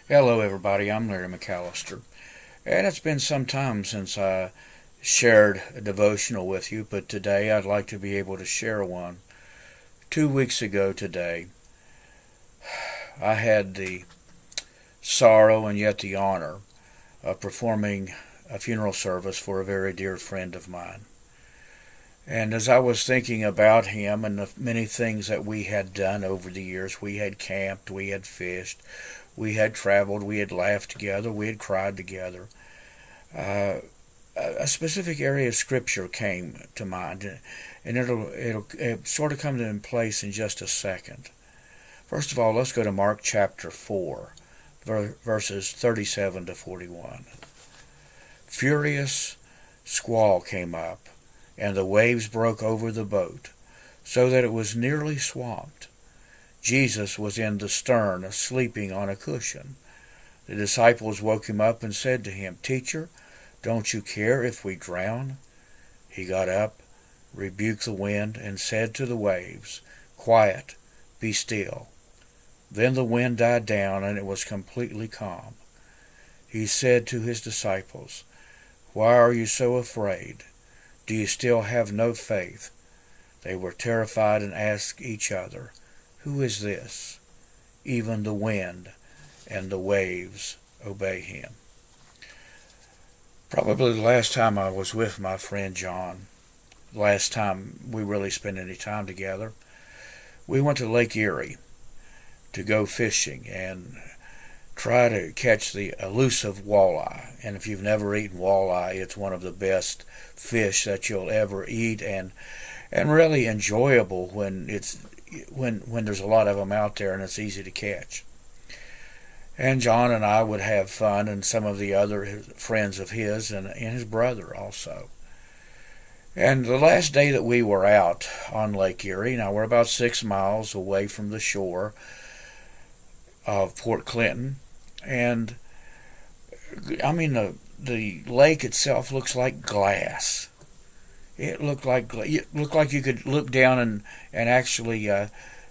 Hello, everybody. I'm Larry Mccallister, and it's been some time since I shared a devotional with you, but today I'd like to be able to share one. 2 weeks ago today, I had the sorrow and yet the honor of performing a funeral service for a very dear friend of mine. And as I was thinking about him and the many things that we had done over the years, we had camped, we had fished, we had traveled, we had laughed together, we had cried together. Uh, a specific area of Scripture came to mind, and it'll sort of come in place in just a second. First of all, let's go to Mark chapter 4, verses 37 to 41. Furious squall came up, and the waves broke over the boat, so that it was nearly swamped. Jesus was in the stern, sleeping on a cushion. The disciples woke him up and said to him, "Teacher, don't you care if we drown?" He got up, rebuked the wind, and said to the waves, "Quiet, be still." Then the wind died down, and it was completely calm. He said to his disciples, "Why are you so afraid? Do you still have no faith?" They were terrified and asked each other, "Who is this? Even the wind and the waves obey him." Probably the last time I was with my friend John, last time we really spent any time together, we went to Lake Erie to go fishing and try to catch the elusive walleye. And if you've never eaten walleye, it's one of the best fish that you'll ever eat, and really enjoyable when there's a lot of them out there and it's easy to catch. And John and I would have fun, and some of the other friends of his, and his brother also. And the last day that we were out on Lake Erie, now we're about 6 miles away from the shore of Port Clinton, and I mean the lake itself looks like glass. It looked like you could look down and actually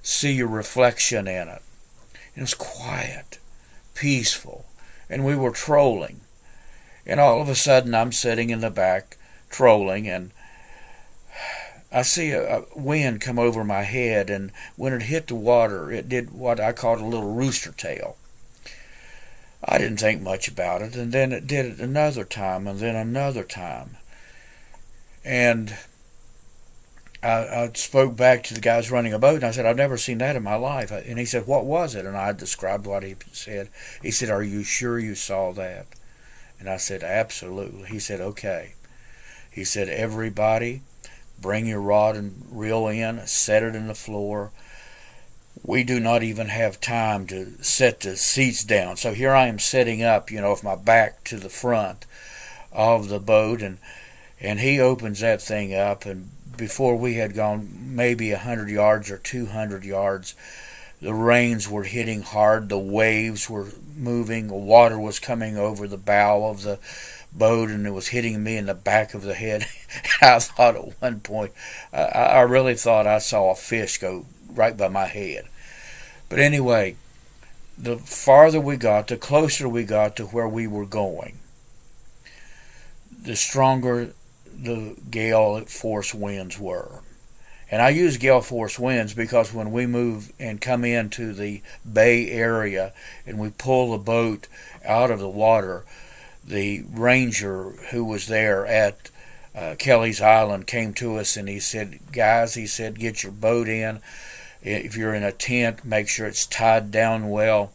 see your reflection in it. It was quiet, peaceful, and we were trolling. And all of a sudden, I'm sitting in the back trolling, and I see a wind come over my head, and when it hit the water, it did what I called a little rooster tail. I didn't think much about it, and then it did it another time, and then another time. And I spoke back to the guys running a boat, and I said, "I've never seen that in my life." And he said, "What was it?" And I described what he said. He said, "Are you sure you saw that?" And I said, "Absolutely." He said, "Okay." He said, "Everybody, bring your rod and reel in, set it in the floor. We do not even have time to set the seats down." So here I am setting up, with my back to the front of the boat, and he opens that thing up, and before we had gone maybe 100 yards or 200 yards, the rains were hitting hard, the waves were moving, the water was coming over the bow of the boat, and it was hitting me in the back of the head. I thought at one point, I really thought I saw a fish go right by my head. But anyway, the farther we got, the closer we got to where we were going, the stronger the gale force winds were. And I use gale force winds because when we move and come into the bay area and we pull the boat out of the water, the ranger who was there at Kelly's Island came to us, and he said, "Guys," he said, "get your boat in. If you're in a tent, make sure it's tied down well.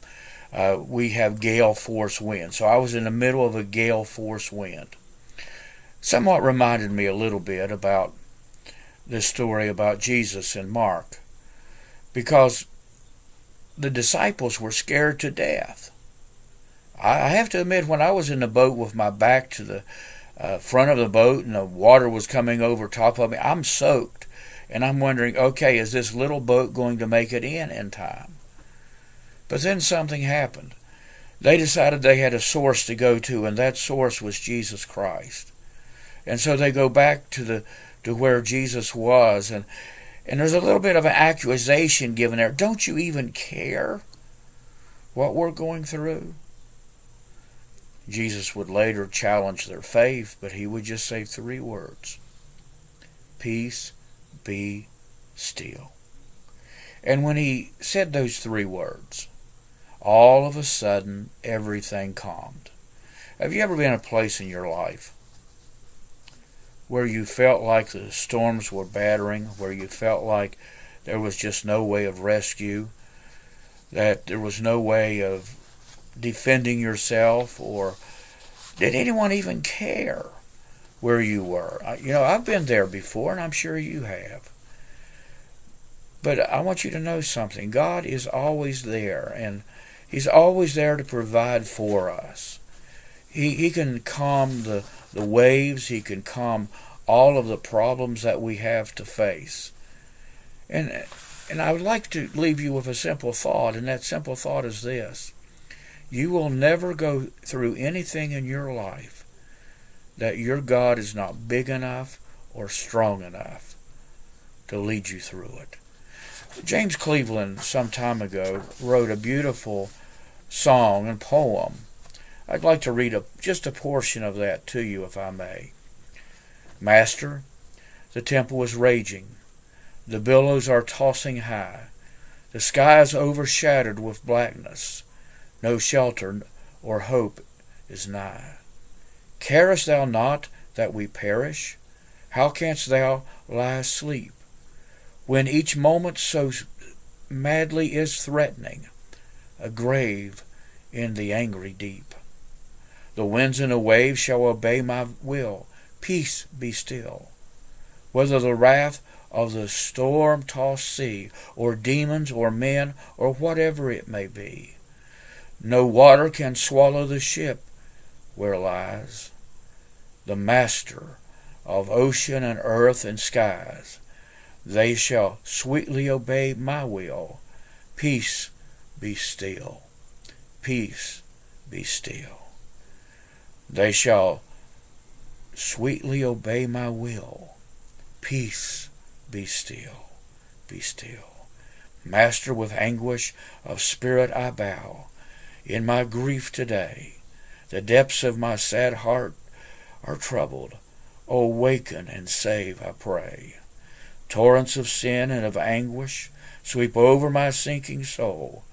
We have gale force wind." So I was in the middle of a gale force wind. Somewhat reminded me a little bit about this story about Jesus in Mark, because the disciples were scared to death. I have to admit, when I was in the boat with my back to the front of the boat and the water was coming over top of me, I'm soaked, and I'm wondering, okay, is this little boat going to make it in time? But then something happened. They decided they had a source to go to, and that source was Jesus Christ. And so they go back to where Jesus was, and there's a little bit of an accusation given there. Don't you even care what we're going through? Jesus would later challenge their faith, but he would just say 3 words: peace, be still. And when he said those 3 words, all of a sudden everything calmed. Have you ever been in a place in your life where you felt like the storms were battering, where you felt like there was just no way of rescue, that there was no way of defending yourself, or did anyone even care where you were? I've been there before, and I'm sure you have. But I want you to know something. God is always there, and he's always there to provide for us. He can calm the waves. He can calm all of the problems that we have to face. And I would like to leave you with a simple thought, and that simple thought is this: you will never go through anything in your life that your God is not big enough or strong enough to lead you through it. James Cleveland, some time ago, wrote a beautiful song and poem. I'd like to read just a portion of that to you, if I may. Master, the temple is raging. The billows are tossing high. The sky is overshadowed with blackness. No shelter or hope is nigh. Carest thou not that we perish? How canst thou lie asleep, when each moment so madly is threatening a grave in the angry deep? The winds and the waves shall obey my will. Peace, be still. Whether the wrath of the storm-tossed sea, or demons, or men, or whatever it may be, no water can swallow the ship where lies the Master of ocean and earth and skies. They shall sweetly obey my will. Peace, be still. Peace, be still. They shall sweetly obey my will. Peace, be still. Be still. Master, with anguish of spirit I bow. In my grief today, the depths of my sad heart are troubled. O waken and save, I pray. Torrents of sin and of anguish sweep over my sinking soul,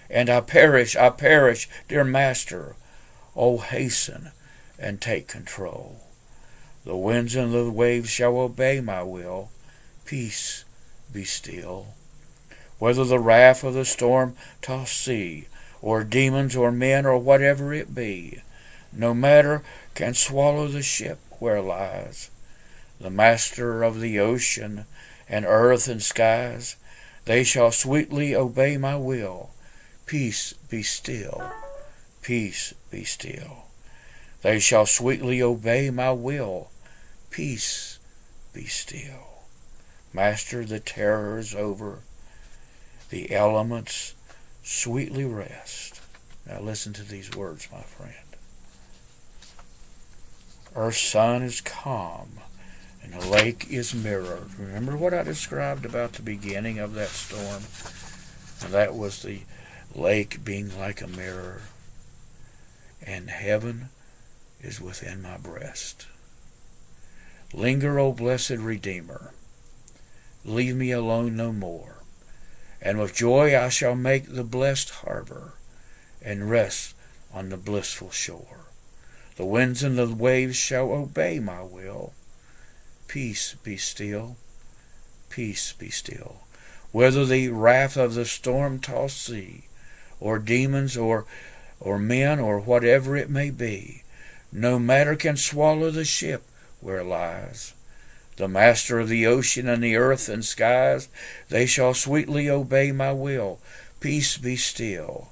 and I perish, dear Master. O hasten and take control. The winds and the waves shall obey my will. Peace, be still. Whether the wrath of the storm-tossed sea, or demons, or men, or whatever it be, no matter can swallow the ship where lies the Master of the ocean and earth and skies. They shall sweetly obey my will. Peace, be still. Peace, be still. They shall sweetly obey my will. Peace, be still. Master, the terrors over. The elements sweetly rest. Now listen to these words, my friend. Earth's sun is calm, and the lake is mirrored. Remember what I described about the beginning of that storm? And that was the lake being like a mirror. And heaven is within my breast. Linger, O blessed Redeemer. Leave me alone no more. And with joy I shall make the blessed harbor, and rest on the blissful shore. The winds and the waves shall obey my will. Peace, be still. Peace, be still. Whether the wrath of the storm-tossed sea, or demons, or men, or whatever it may be, no matter can swallow the ship where lies the Master of the ocean and the earth and skies. They shall sweetly obey my will. Peace, be still.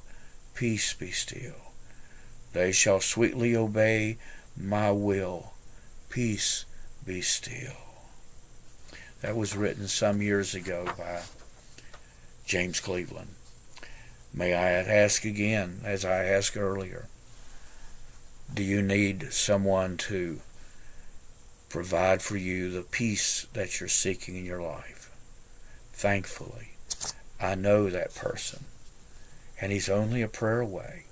Peace, be still. They shall sweetly obey my will. Peace, be still. That was written some years ago by James Cleveland. May I ask again, as I asked earlier, do you need someone to provide for you the peace that you're seeking in your life? Thankfully, I know that person, and he's only a prayer away.